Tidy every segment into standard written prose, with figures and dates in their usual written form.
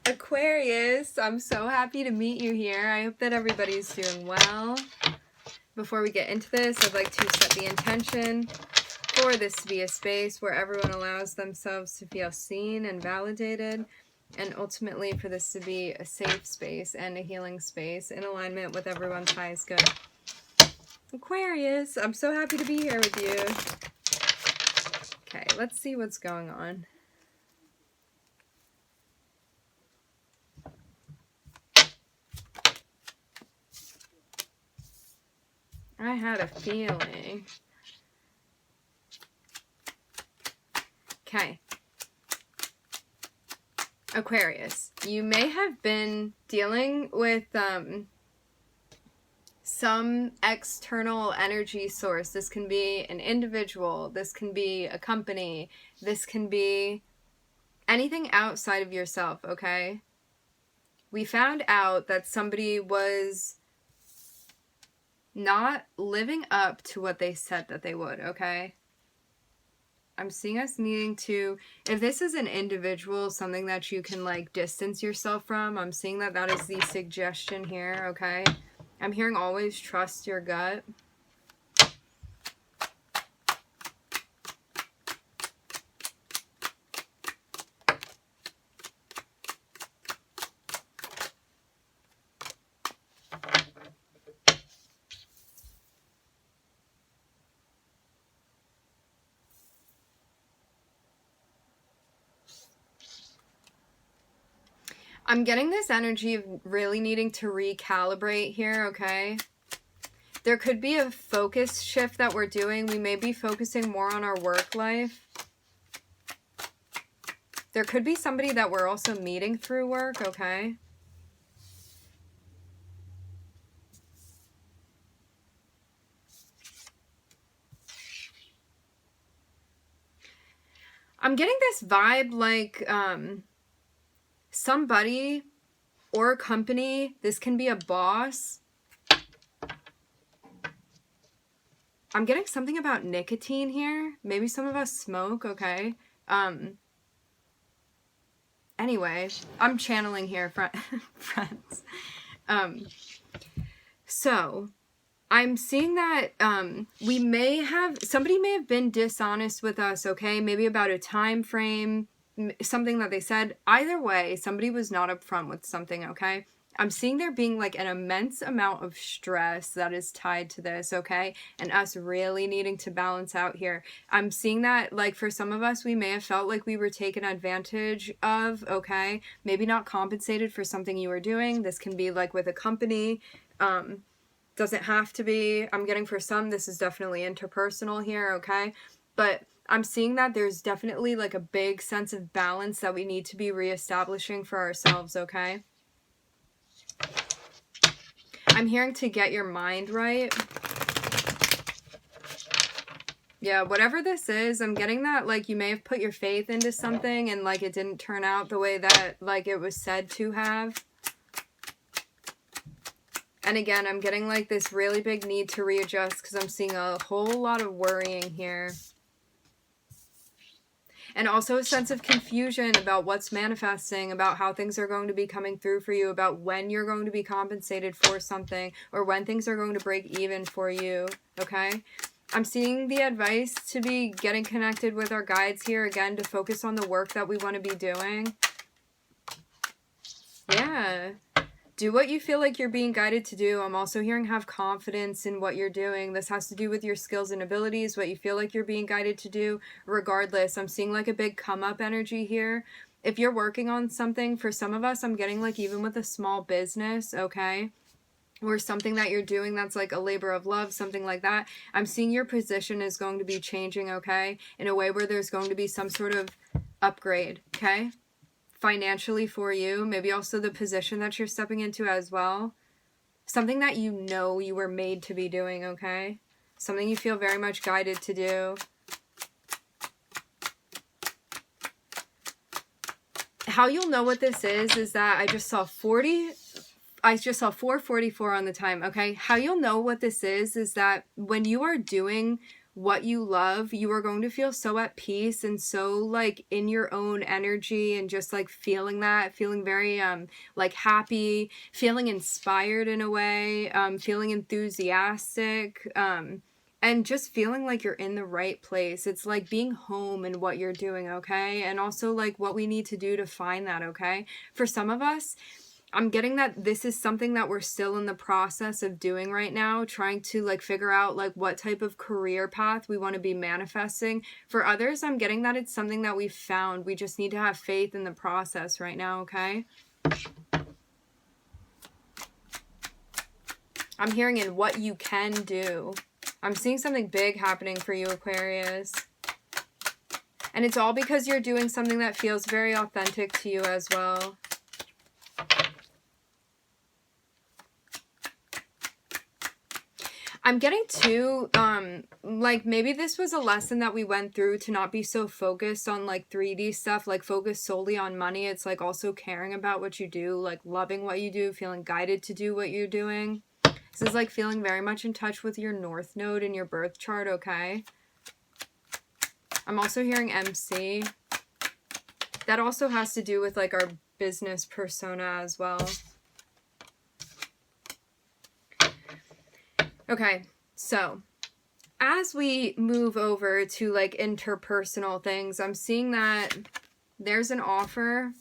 Aquarius, I'm so happy to meet you here. I hope that everybody's doing well. Before we get into this, I'd like to set the intention for this to be a space where everyone allows themselves to feel seen and validated, and ultimately for this to be a safe space and a healing space in alignment with everyone's highest good. Aquarius, I'm so happy to be here with you. Okay, let's see what's going on. I had a feeling. Okay. Aquarius, you may have been dealing with some external energy source. This can be an individual, this can be a company, this can be anything outside of yourself, okay? We found out that somebody was not living up to what they said that they would, okay? I'm seeing us needing to, if this is an individual, something that you can like distance yourself from, I'm seeing that that is the suggestion here, okay? I'm hearing always trust your gut. I'm getting this energy of really needing to recalibrate here, okay? There could be a focus shift that we're doing. We may be focusing more on our work life. There could be somebody that we're also meeting through work, okay? I'm getting this vibe like somebody or a company, this can be a boss. I'm getting something about nicotine here. Maybe some of us smoke, okay? Anyway, I'm channeling here, friends. So, I'm seeing that somebody may have been dishonest with us, okay? Maybe about a time frame, something that they said. Either way, somebody was not upfront with something, okay? I'm seeing there being like an immense amount of stress that is tied to this, okay? And us really needing to balance out here. I'm seeing that like for some of us, we may have felt like we were taken advantage of, okay? Maybe not compensated for something you were doing. This can be like with a company, doesn't have to be. I'm getting for some, this is definitely interpersonal here, okay? But I'm seeing that there's definitely like a big sense of balance that we need to be reestablishing for ourselves, okay? I'm hearing to get your mind right. Yeah, whatever this is, I'm getting that like you may have put your faith into something and like it didn't turn out the way that like it was said to have. And again, I'm getting like this really big need to readjust because I'm seeing a whole lot of worrying here. And also a sense of confusion about what's manifesting, about how things are going to be coming through for you, about when you're going to be compensated for something, or when things are going to break even for you, okay? I'm seeing the advice to be getting connected with our guides here, again, to focus on the work that we want to be doing. Yeah. Do what you feel like you're being guided to do. I'm also hearing have confidence in what you're doing. This has to do with your skills and abilities, what you feel like you're being guided to do. Regardless, I'm seeing like a big come up energy here. If you're working on something, for some of us, I'm getting like even with a small business, okay? Or something that you're doing that's like a labor of love, something like that. I'm seeing your position is going to be changing, okay? In a way where there's going to be some sort of upgrade, okay? Financially for you, maybe also the position that you're stepping into as well. Something that you know you were made to be doing, okay? Something you feel very much guided to do. How you'll know what this is that I just saw 444 on the time, okay? How you'll know what this is that when you are doing what you love, you are going to feel so at peace and so like in your own energy, and just like feeling very like happy, feeling inspired in a way, feeling enthusiastic, and just feeling like you're in the right place. It's like being home in what you're doing, okay? And also like what we need to do to find that, okay? For some of us, I'm getting that this is something that we're still in the process of doing right now, trying to like figure out like what type of career path we want to be manifesting. For others, I'm getting that it's something that we've found. We just need to have faith in the process right now, okay? I'm hearing in what you can do. I'm seeing something big happening for you, Aquarius. And it's all because you're doing something that feels very authentic to you as well. I'm getting too, like maybe this was a lesson that we went through, to not be so focused on like 3D stuff, like focus solely on money. It's like also caring about what you do, like loving what you do, feeling guided to do what you're doing. This is like feeling very much in touch with your North Node in your birth chart, okay? I'm also hearing MC. That also has to do with like our business persona as well. Okay, so as we move over to like interpersonal things, I'm seeing that there's an offer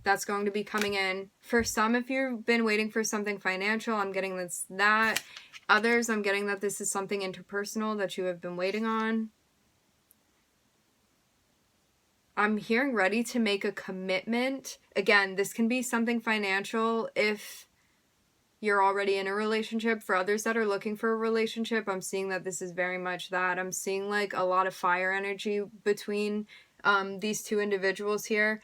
that's going to be coming in. For some, if you've been waiting for something financial, I'm getting that. Others, I'm getting that this is something interpersonal that you have been waiting on. I'm hearing ready to make a commitment. Again, this can be something financial if you're already in a relationship. For others that are looking for a relationship, I'm seeing that this is very much that. I'm seeing like a lot of fire energy between these two individuals here.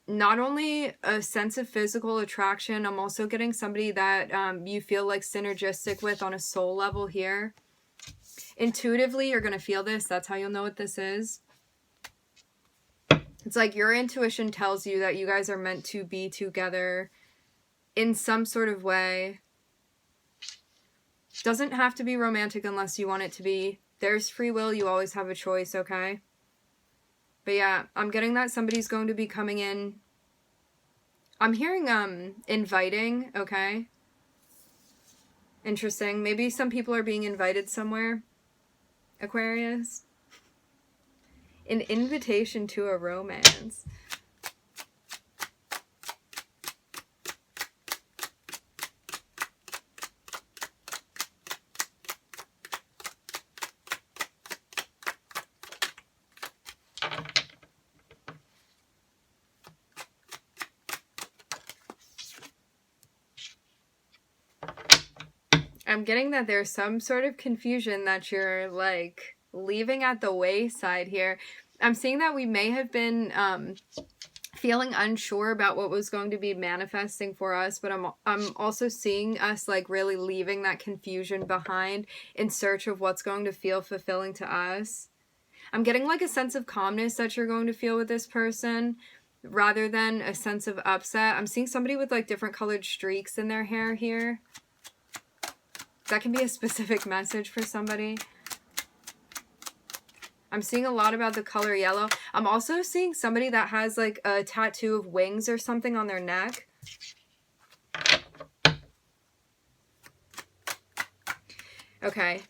Not only a sense of physical attraction, I'm also getting somebody that you feel like synergistic with on a soul level here. Intuitively, you're going to feel this. That's how you'll know what this is. It's like your intuition tells you that you guys are meant to be together in some sort of way. Doesn't have to be romantic unless you want it to be. There's free will. You always have a choice, okay? But yeah, I'm getting that somebody's going to be coming in. I'm hearing inviting, okay? Interesting. Maybe some people are being invited somewhere. Aquarius. An invitation to a romance. I'm getting that there's some sort of confusion that you're like leaving at the wayside here. I'm seeing that we may have been feeling unsure about what was going to be manifesting for us, but I'm also seeing us like really leaving that confusion behind in search of what's going to feel fulfilling to us. I'm getting like a sense of calmness that you're going to feel with this person rather than a sense of upset. I'm seeing somebody with like different colored streaks in their hair here. That can be a specific message for somebody. I'm seeing a lot about the color yellow. I'm also seeing somebody that has like a tattoo of wings or something on their neck. Okay.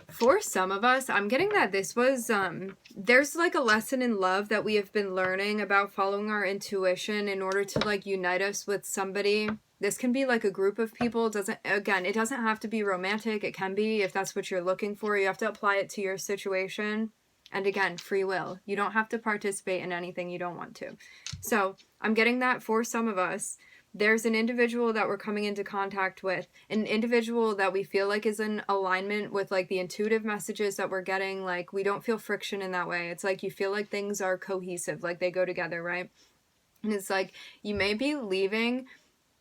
For some of us, I'm getting that this was, there's like a lesson in love that we have been learning about following our intuition in order to like unite us with somebody. This can be like a group of people. It doesn't have to be romantic. It can be, if that's what you're looking for. You have to apply it to your situation. And again, free will. You don't have to participate in anything you don't want to. So I'm getting that for some of us. There's an individual that we're coming into contact with, an individual that we feel like is in alignment with like the intuitive messages that we're getting. Like we don't feel friction in that way. It's like you feel like things are cohesive, like they go together, right? And it's like you may be leaving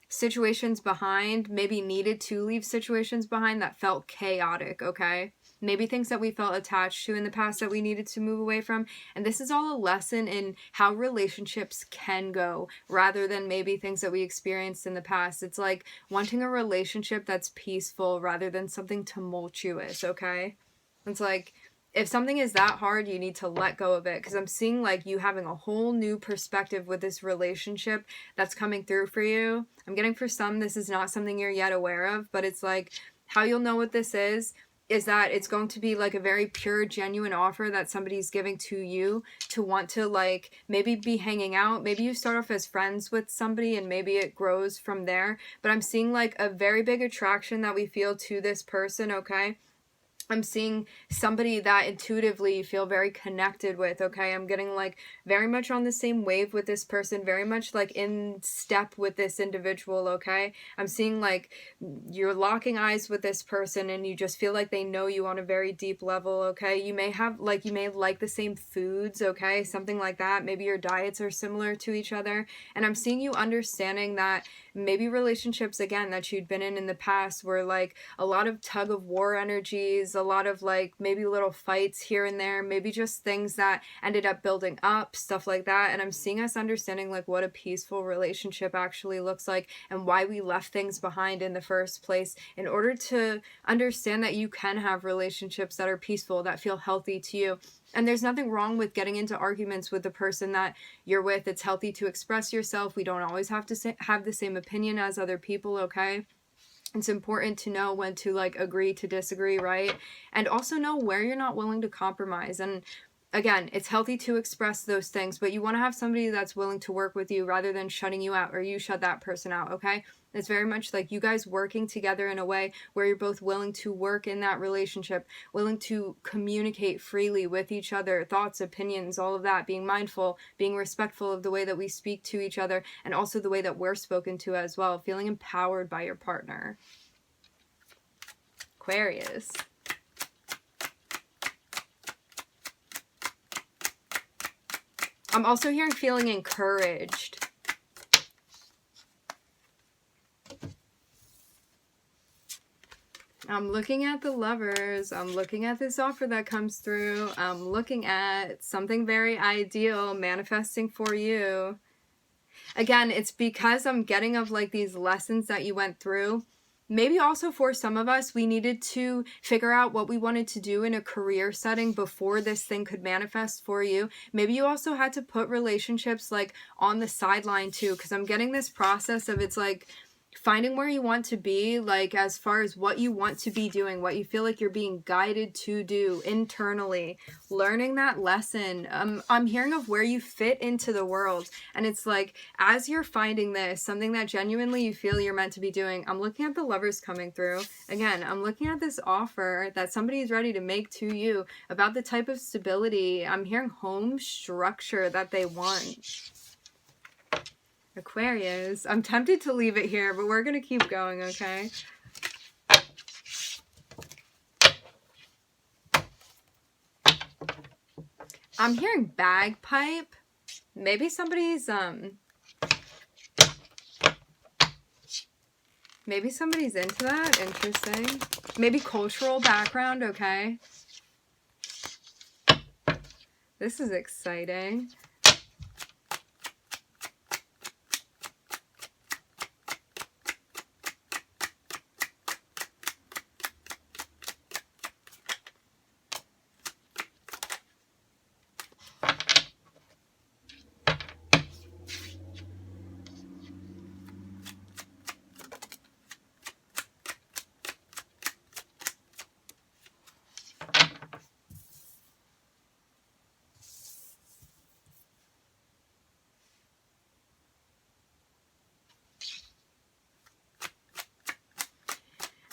situations behind, maybe needed to leave situations behind that felt chaotic, okay? Maybe things that we felt attached to in the past that we needed to move away from. And this is all a lesson in how relationships can go rather than maybe things that we experienced in the past. It's like wanting a relationship that's peaceful rather than something tumultuous, okay? It's like, if something is that hard, you need to let go of it, because I'm seeing like you having a whole new perspective with this relationship that's coming through for you. I'm getting for some, this is not something you're yet aware of, but it's like how you'll know what this is that it's going to be like a very pure, genuine offer that somebody's giving to you to want to like maybe be hanging out. Maybe you start off as friends with somebody and maybe it grows from there. But I'm seeing like a very big attraction that we feel to this person, okay? I'm seeing somebody that intuitively you feel very connected with, okay? I'm getting like very much on the same wave with this person, very much like in step with this individual, okay? I'm seeing like you're locking eyes with this person and you just feel like they know you on a very deep level, okay? You may have like, you may like the same foods, okay? Something like that. Maybe your diets are similar to each other. And I'm seeing you understanding that maybe relationships, again, that you'd been in the past were like a lot of tug of war energies, a lot of like maybe little fights here and there, maybe just things that ended up building up, stuff like that. And I'm seeing us understanding like what a peaceful relationship actually looks like and why we left things behind in the first place, in order to understand that you can have relationships that are peaceful, that feel healthy to you. And there's nothing wrong with getting into arguments with the person that you're with. It's healthy to express yourself. We don't always have to have the same opinion as other people, okay? It's important to know when to like agree to disagree, right? And also know where you're not willing to compromise. And again, it's healthy to express those things, but you want to have somebody that's willing to work with you rather than shutting you out or you shut that person out, okay? It's very much like you guys working together in a way where you're both willing to work in that relationship, willing to communicate freely with each other, thoughts, opinions, all of that, being mindful, being respectful of the way that we speak to each other, and also the way that we're spoken to as well, feeling empowered by your partner. Aquarius. I'm also hearing feeling encouraged. I'm looking at the Lovers. I'm looking at this offer that comes through. I'm looking at something very ideal manifesting for you. Again, it's because I'm getting of like these lessons that you went through. Maybe also for some of us, we needed to figure out what we wanted to do in a career setting before this thing could manifest for you. Maybe you also had to put relationships like on the sideline too, because I'm getting this process of it's like finding where you want to be, like as far as what you want to be doing, what you feel like you're being guided to do internally, learning that lesson. I'm hearing of where you fit into the world. And it's like, as you're finding this, something that genuinely you feel you're meant to be doing, I'm looking at the Lovers coming through. Again, I'm looking at this offer that somebody's ready to make to you about the type of stability. I'm hearing home structure that they want. Aquarius. I'm tempted to leave it here, but we're going to keep going, okay? I'm hearing bagpipe. Maybe somebody's maybe somebody's into that. Interesting. Maybe cultural background, okay? This is exciting.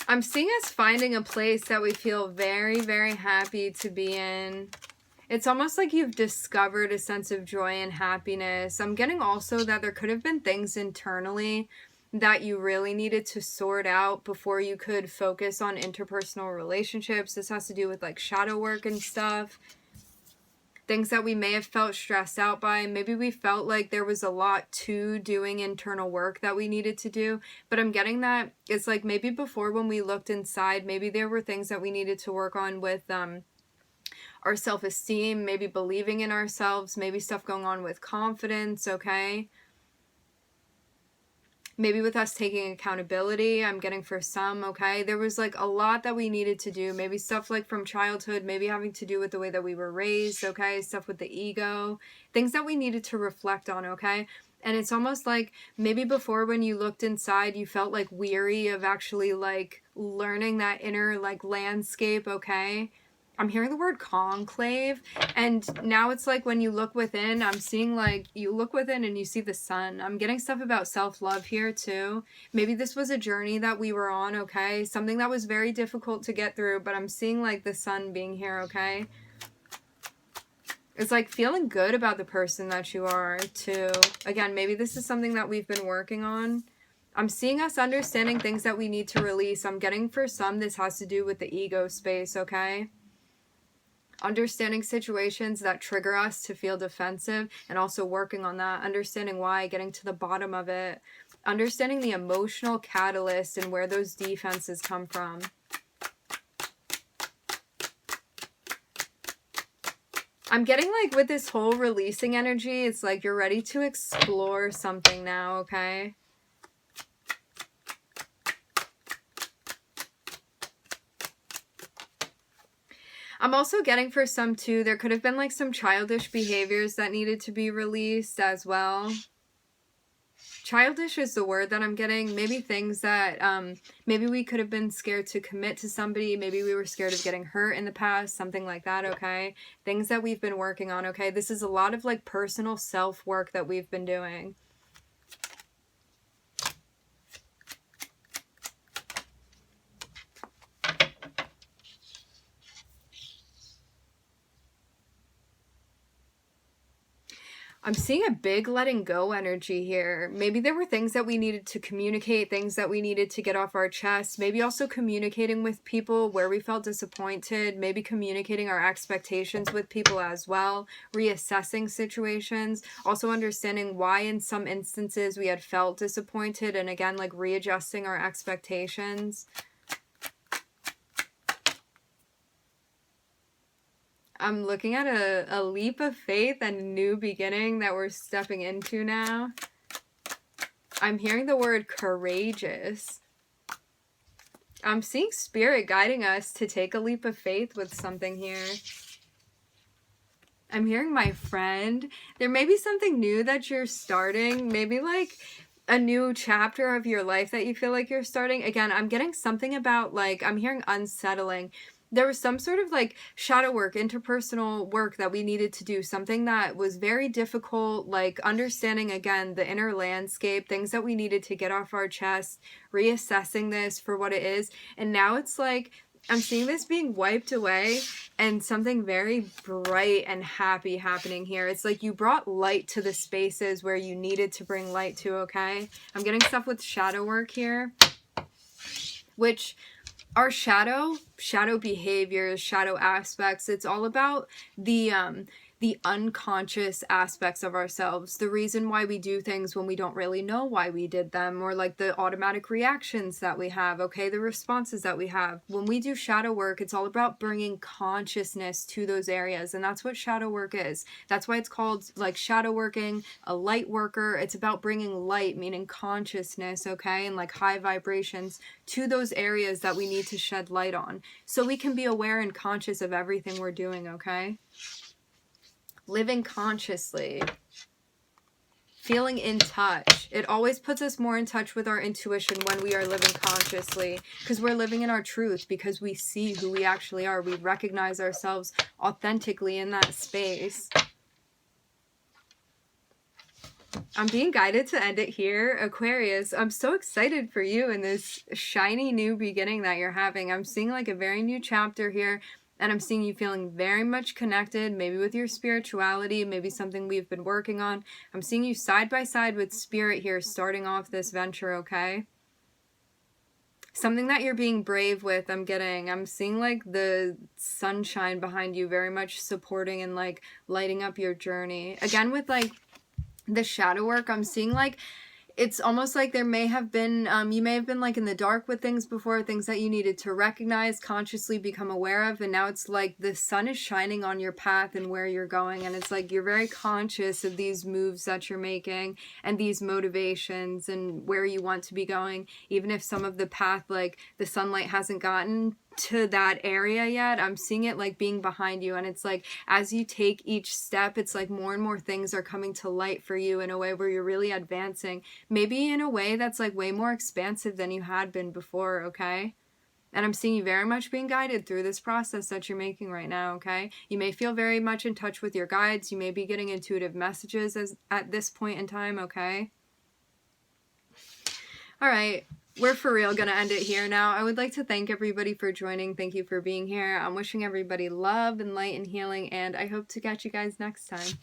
I'm seeing us finding a place that we feel very, very happy to be in. It's almost like you've discovered a sense of joy and happiness. I'm getting also that there could have been things internally that you really needed to sort out before you could focus on interpersonal relationships. This has to do with like shadow work and stuff. Things that we may have felt stressed out by. Maybe we felt like there was a lot to doing internal work that we needed to do. But I'm getting that it's like maybe before when we looked inside, maybe there were things that we needed to work on with our self-esteem, maybe believing in ourselves, maybe stuff going on with confidence, okay? maybe with us taking accountability, I'm getting for some, okay? There was like a lot that we needed to do. Maybe stuff like from childhood, maybe having to do with the way that we were raised, okay? Stuff with the ego, things that we needed to reflect on, okay? And it's almost like maybe before when you looked inside, you felt like weary of actually like learning that inner like landscape, okay? I'm hearing the word conclave, and now it's like when you look within, I'm seeing like you look within and you see the sun. I'm getting stuff about self-love here too. Maybe this was a journey that we were on, okay? Something that was very difficult to get through, but I'm seeing like the sun being here, okay? It's like feeling good about the person that you are too. Again, maybe this is something that we've been working on. I'm seeing us understanding things that we need to release. I'm getting for some this has to do with the ego space, okay? Understanding situations that trigger us to feel defensive and also working on that, understanding why, getting to the bottom of it, understanding the emotional catalyst and where those defenses come from. I'm getting like with this whole releasing energy, it's like you're ready to explore something now, okay? I'm also getting for some too, there could have been like some childish behaviors that needed to be released as well. Childish is the word that I'm getting. Maybe things that maybe we could have been scared to commit to somebody. Maybe we were scared of getting hurt in the past, something like that, okay? Things that we've been working on, okay? This is a lot of like personal self-work that we've been doing. I'm seeing a big letting go energy here. Maybe there were things that we needed to communicate, things that we needed to get off our chest. Maybe also communicating with people where we felt disappointed. Maybe communicating our expectations with people as well. Reassessing situations. Also understanding why in some instances we had felt disappointed. And again, like readjusting our expectations. I'm looking at a leap of faith and a new beginning that we're stepping into now. I'm hearing the word courageous. I'm seeing spirit guiding us to take a leap of faith with something here. I'm hearing my friend. There may be something new that you're starting. Maybe like a new chapter of your life that you feel like you're starting. Again, I'm getting something about like, I'm hearing unsettling. There was some sort of like shadow work, interpersonal work that we needed to do, something that was very difficult, like understanding again the inner landscape, things that we needed to get off our chest, reassessing this for what it is. And now it's like I'm seeing this being wiped away and something very bright and happy happening here. It's like you brought light to the spaces where you needed to bring light to, okay? I'm getting stuff with shadow work here, which our shadow behaviors, shadow aspects, it's all about the unconscious aspects of ourselves, the reason why we do things when we don't really know why we did them, or like the automatic reactions that we have, okay, the responses that we have. When we do shadow work, it's all about bringing consciousness to those areas, and that's what shadow work is. That's why it's called like shadow working, a light worker. It's about bringing light, meaning consciousness, okay, and like high vibrations to those areas that we need to shed light on, so we can be aware and conscious of everything we're doing, okay? Living consciously, feeling in touch. It always puts us more in touch with our intuition when we are living consciously, because we're living in our truth, because we see who we actually are. We recognize ourselves authentically in that space. I'm being guided to end it here. Aquarius, I'm so excited for you in this shiny new beginning that you're having. I'm seeing like a very new chapter here. And I'm seeing you feeling very much connected, maybe with your spirituality, maybe something we've been working on. I'm seeing you side by side with spirit here, starting off this venture, okay? Something that you're being brave with, I'm seeing like the sunshine behind you, very much supporting and like lighting up your journey. Again, with like the shadow work, I'm seeing like It's almost like there may have been, you may have been like in the dark with things before, things that you needed to recognize, consciously become aware of, and now it's like the sun is shining on your path and where you're going, and it's like you're very conscious of these moves that you're making and these motivations and where you want to be going, even if some of the path, like the sunlight hasn't gotten to that area yet. I'm seeing it like being behind you, and it's like as you take each step, it's like more and more things are coming to light for you in a way where you're really advancing, maybe in a way that's like way more expansive than you had been before, okay? And I'm seeing you very much being guided through this process that you're making right now, okay? You may feel very much in touch with your guides. You may be getting intuitive messages at this point in time, okay? All right. We're for real gonna end it here now. I would like to thank everybody for joining. Thank you for being here. I'm wishing everybody love and light and healing, and I hope to catch you guys next time.